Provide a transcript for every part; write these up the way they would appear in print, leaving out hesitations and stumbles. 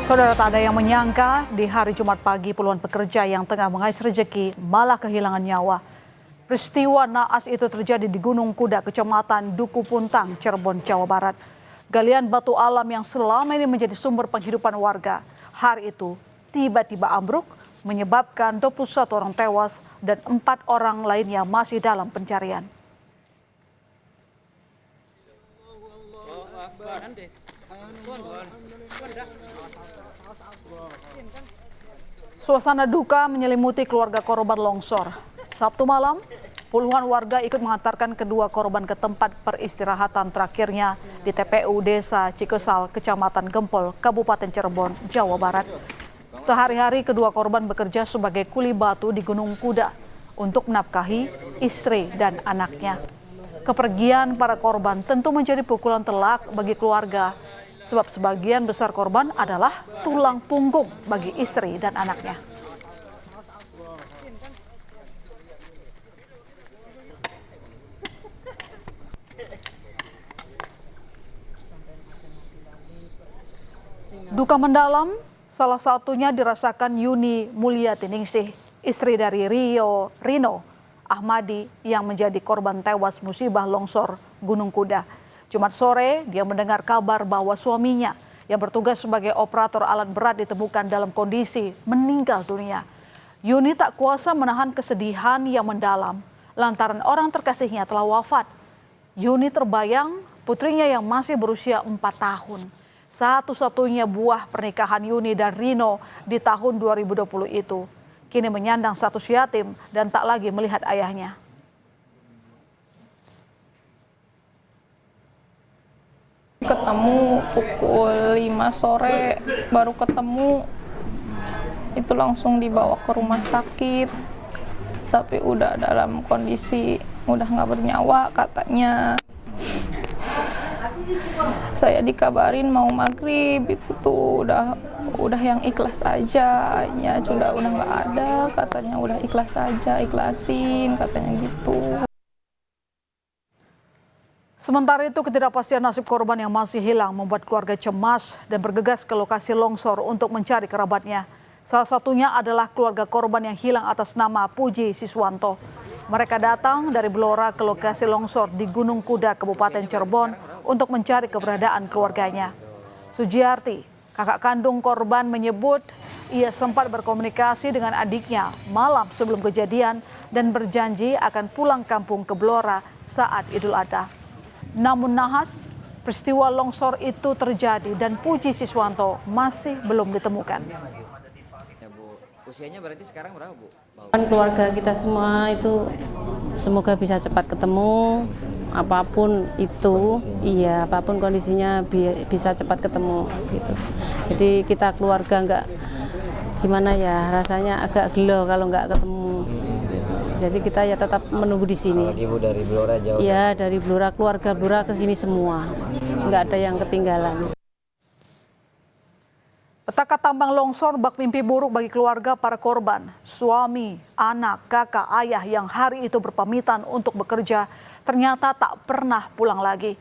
Saudara, tak ada yang menyangka di hari Jumat pagi puluhan pekerja yang tengah mengais rejeki malah kehilangan nyawa. Peristiwa naas itu terjadi di Gunung Kuda, Kecamatan Duku Puntang, Cirebon, Jawa Barat. Galian batu alam yang selama ini menjadi sumber penghidupan warga, hari itu tiba-tiba ambruk menyebabkan 21 orang tewas dan 4 orang lainnya masih dalam pencarian. Suasana duka menyelimuti keluarga korban longsor. Sabtu malam, puluhan warga ikut mengantarkan kedua korban ke tempat peristirahatan terakhirnya di TPU Desa Cikesal, Kecamatan Gempol, Kabupaten Cirebon, Jawa Barat. Sehari-hari kedua korban bekerja sebagai kuli batu di Gunung Kuda untuk menafkahi istri dan anaknya. Kepergian para korban tentu menjadi pukulan telak bagi keluarga, sebab sebagian besar korban adalah tulang punggung bagi istri dan anaknya. Duka mendalam salah satunya dirasakan Yuni Mulyatiningsih, istri dari Rino Ahmadi yang menjadi korban tewas musibah longsor Gunung Kuda. Jumat sore, dia mendengar kabar bahwa suaminya yang bertugas sebagai operator alat berat ditemukan dalam kondisi meninggal dunia. Yuni tak kuasa menahan kesedihan yang mendalam lantaran orang terkasihnya telah wafat. Yuni terbayang putrinya yang masih berusia 4 tahun. Satu-satunya buah pernikahan Yuni dan Rino di tahun 2020 itu kini menyandang status yatim dan tak lagi melihat ayahnya. Ketemu pukul 5 sore, baru ketemu, itu langsung dibawa ke rumah sakit, tapi udah dalam kondisi udah nggak bernyawa katanya. Saya dikabarin mau maghrib itu tuh udah yang ikhlas aja, ya sudah nggak ada katanya, udah ikhlas aja, ikhlasin katanya gitu. Sementara itu, ketidakpastian nasib korban yang masih hilang membuat keluarga cemas dan bergegas ke lokasi longsor untuk mencari kerabatnya. Salah satunya adalah keluarga korban yang hilang atas nama Puji Siswanto. Mereka datang dari Blora ke lokasi longsor di Gunung Kuda, Kabupaten Cirebon untuk mencari keberadaan keluarganya. Sujiarti, kakak kandung korban, menyebut ia sempat berkomunikasi dengan adiknya malam sebelum kejadian dan berjanji akan pulang kampung ke Blora saat Idul Adha. Namun nahas, peristiwa longsor itu terjadi dan Puji Siswanto masih belum ditemukan. Ya, Bu. Usianya berarti sekarang berapa, Bu? Keluarga kita semua itu semoga bisa cepat ketemu, apapun itu, iya, apapun kondisinya bisa cepat ketemu gitu. Jadi kita keluarga nggak gimana ya, rasanya agak gelo kalau nggak ketemu. Jadi kita ya tetap menunggu di sini. Ibu dari Blora jauh? Iya, dari Blora, keluarga Blora ke sini semua, nggak ada yang ketinggalan. Petaka tambang longsor bak mimpi buruk bagi keluarga para korban. Suami, anak, kakak, ayah yang hari itu berpamitan untuk bekerja ternyata tak pernah pulang lagi.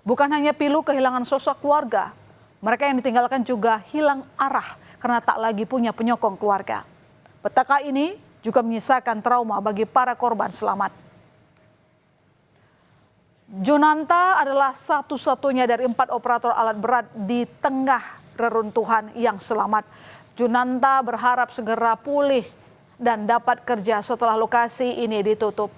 Bukan hanya pilu kehilangan sosok keluarga, mereka yang ditinggalkan juga hilang arah karena tak lagi punya penyokong keluarga. Petaka ini juga menyisakan trauma bagi para korban selamat. Junanta adalah satu-satunya dari 4 operator alat berat di tengah reruntuhan yang selamat. Junanta berharap segera pulih dan dapat kerja setelah lokasi ini ditutup.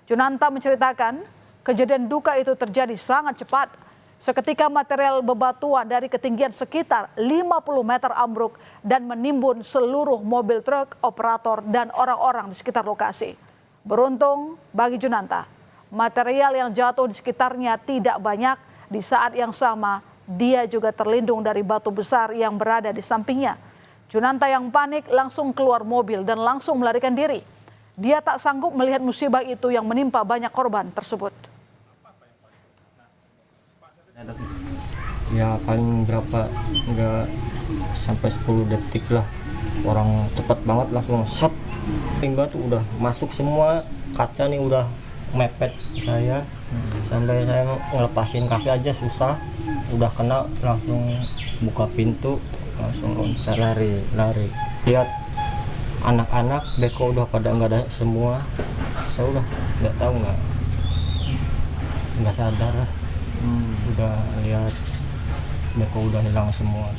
Junanta menceritakan kejadian duka itu terjadi sangat cepat. Seketika material bebatuan dari ketinggian sekitar 50 meter ambruk dan menimbun seluruh mobil truk, operator, dan orang-orang di sekitar lokasi. Beruntung bagi Junanta, material yang jatuh di sekitarnya tidak banyak. Di saat yang sama, dia juga terlindung dari batu besar yang berada di sampingnya. Junanta yang panik langsung keluar mobil dan langsung melarikan diri. Dia tak sanggup melihat musibah itu yang menimpa banyak korban tersebut. Ya paling berapa, enggak sampai 10 detik lah. Orang cepat banget langsung set. Timba tuh udah masuk semua, kaca nih udah mepet saya. Sampai saya ngelepasin kaki aja susah. Udah kena langsung buka pintu, langsung loncat lari. Lihat anak-anak beko udah pada nggak ada semua, saya udah nggak tahu, nggak sadar lah. Udah lihat beko udah hilang semua.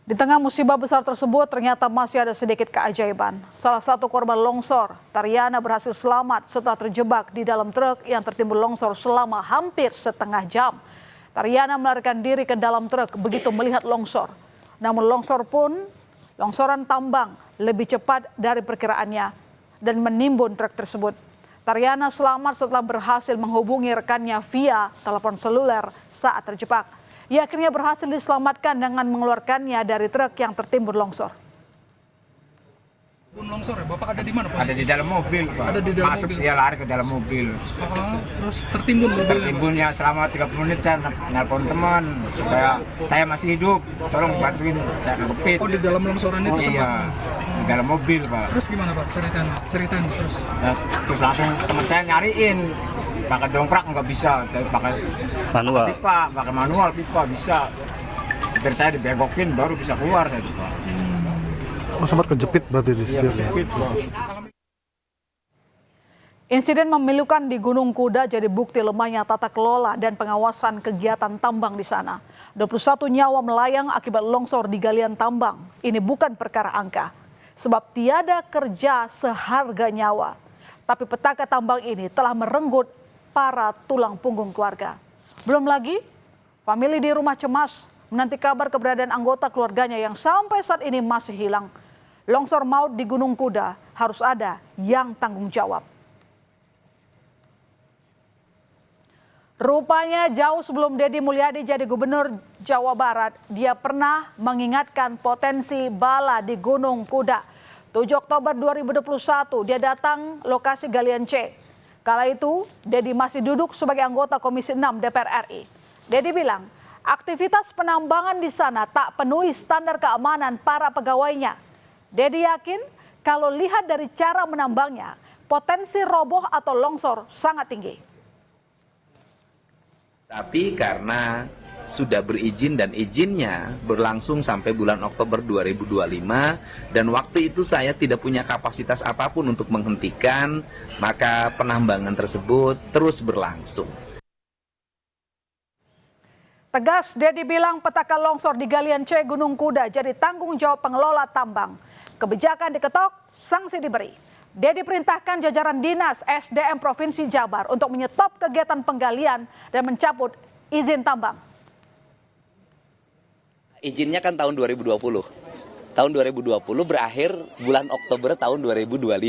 Di tengah musibah besar tersebut ternyata masih ada sedikit keajaiban. Salah satu korban longsor, Tariana, berhasil selamat setelah terjebak di dalam truk yang tertimbun longsor selama hampir setengah jam. Tariana melarikan diri ke dalam truk begitu melihat longsor. Namun longsoran tambang lebih cepat dari perkiraannya dan menimbun truk tersebut. Tariana selamat setelah berhasil menghubungi rekannya via telepon seluler saat terjebak. Ia akhirnya berhasil diselamatkan dengan mengeluarkannya dari truk yang tertimbun longsor. Longsor ya, Bapak ada di mana posisi? Ada di dalam mobil, Pak. Ada di dalam Masuk, mobil. dia lari ke dalam mobil. Terus tertimbun mobilnya? Tertimbunnya selama 30 menit saya nelpon teman supaya saya masih hidup, tolong bantuin saya kejepit. Oh, di dalam longsoran itu sempat? Iya, di dalam mobil, Pak. Terus gimana, Pak? Ceritain terus. Nah, terus langsung teman saya nyariin, pakai dongkrak nggak bisa, pakai Manual. pipa, pakai manual pipa bisa. Setelah saya dibegokin baru bisa keluar saya, Pak. Oh, sempat kejepit berarti di Iya, situ. kejepit, Pak. Insiden memilukan di Gunung Kuda jadi bukti lemahnya tata kelola dan pengawasan kegiatan tambang di sana. 21 nyawa melayang akibat longsor di galian tambang. Ini bukan perkara angka, sebab tiada kerja seharga nyawa. Tapi petaka tambang ini telah merenggut para tulang punggung keluarga. Belum lagi, famili di rumah cemas menanti kabar keberadaan anggota keluarganya yang sampai saat ini masih hilang. Longsor maut di Gunung Kuda harus ada yang tanggung jawab. Rupanya jauh sebelum Deddy Mulyadi jadi gubernur Jawa Barat, dia pernah mengingatkan potensi bala di Gunung Kuda. 7 Oktober 2021 dia datang lokasi galian C. Kala itu Deddy masih duduk sebagai anggota Komisi 6 DPR RI. Deddy bilang aktivitas penambangan di sana tak penuhi standar keamanan para pegawainya. Deddy yakin kalau lihat dari cara menambangnya, potensi roboh atau longsor sangat tinggi. Tapi karena sudah berizin dan izinnya berlangsung sampai bulan Oktober 2025 dan waktu itu saya tidak punya kapasitas apapun untuk menghentikan, maka penambangan tersebut terus berlangsung. Tegas, Deddy bilang petaka longsor di galian C Gunung Kuda jadi tanggung jawab pengelola tambang. Kebijakan diketok, sanksi diberi. Deddy perintahkan jajaran Dinas SDM Provinsi Jabar untuk menyetop kegiatan penggalian dan mencabut izin tambang. Izinnya kan tahun 2020. Tahun 2020 berakhir bulan Oktober tahun 2025.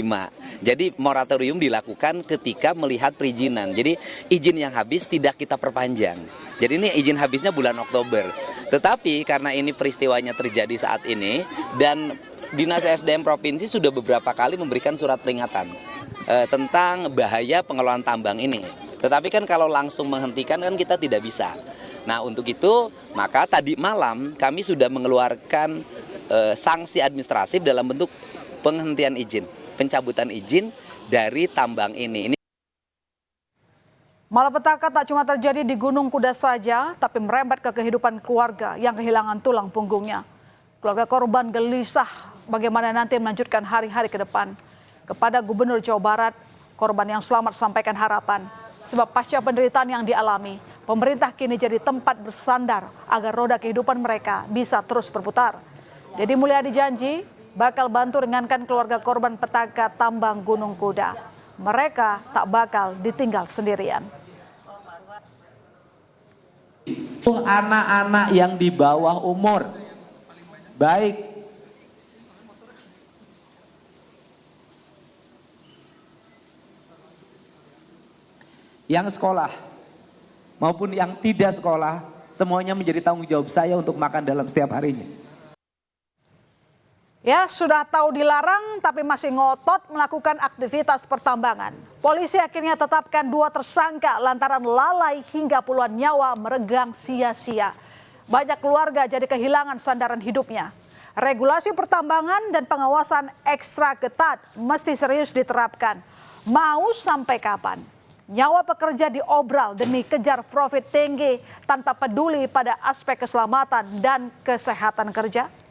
Jadi moratorium dilakukan ketika melihat perizinan. Jadi izin yang habis tidak kita perpanjang. Jadi ini izin habisnya bulan Oktober. Tetapi karena ini peristiwanya terjadi saat ini dan Dinas SDM Provinsi sudah beberapa kali memberikan surat peringatan tentang bahaya pengelolaan tambang ini. Tetapi kan kalau langsung menghentikan kan kita tidak bisa. Nah untuk itu maka tadi malam kami sudah mengeluarkan sanksi administratif dalam bentuk penghentian izin, pencabutan izin dari tambang ini. Malapetaka tak cuma terjadi di Gunung Kuda saja, tapi merembet ke kehidupan keluarga yang kehilangan tulang punggungnya. Keluarga korban gelisah bagaimana nanti melanjutkan hari-hari ke depan. Kepada Gubernur Jawa Barat, korban yang selamat sampaikan harapan. Sebab pasca penderitaan yang dialami, pemerintah kini jadi tempat bersandar agar roda kehidupan mereka bisa terus berputar. Deddy Mulyadi janji bakal bantu ringankan keluarga korban petaka tambang Gunung Kuda. Mereka tak bakal ditinggal sendirian. Anak-anak yang di bawah umur, baik yang sekolah maupun yang tidak sekolah, semuanya menjadi tanggung jawab saya untuk makan dalam setiap harinya. Ya, sudah tahu dilarang tapi masih ngotot melakukan aktivitas pertambangan. Polisi akhirnya tetapkan 2 tersangka lantaran lalai hingga puluhan nyawa meregang sia-sia. Banyak keluarga jadi kehilangan sandaran hidupnya. Regulasi pertambangan dan pengawasan ekstra ketat mesti serius diterapkan. Mau sampai kapan? Nyawa pekerja diobral demi kejar profit tinggi tanpa peduli pada aspek keselamatan dan kesehatan kerja.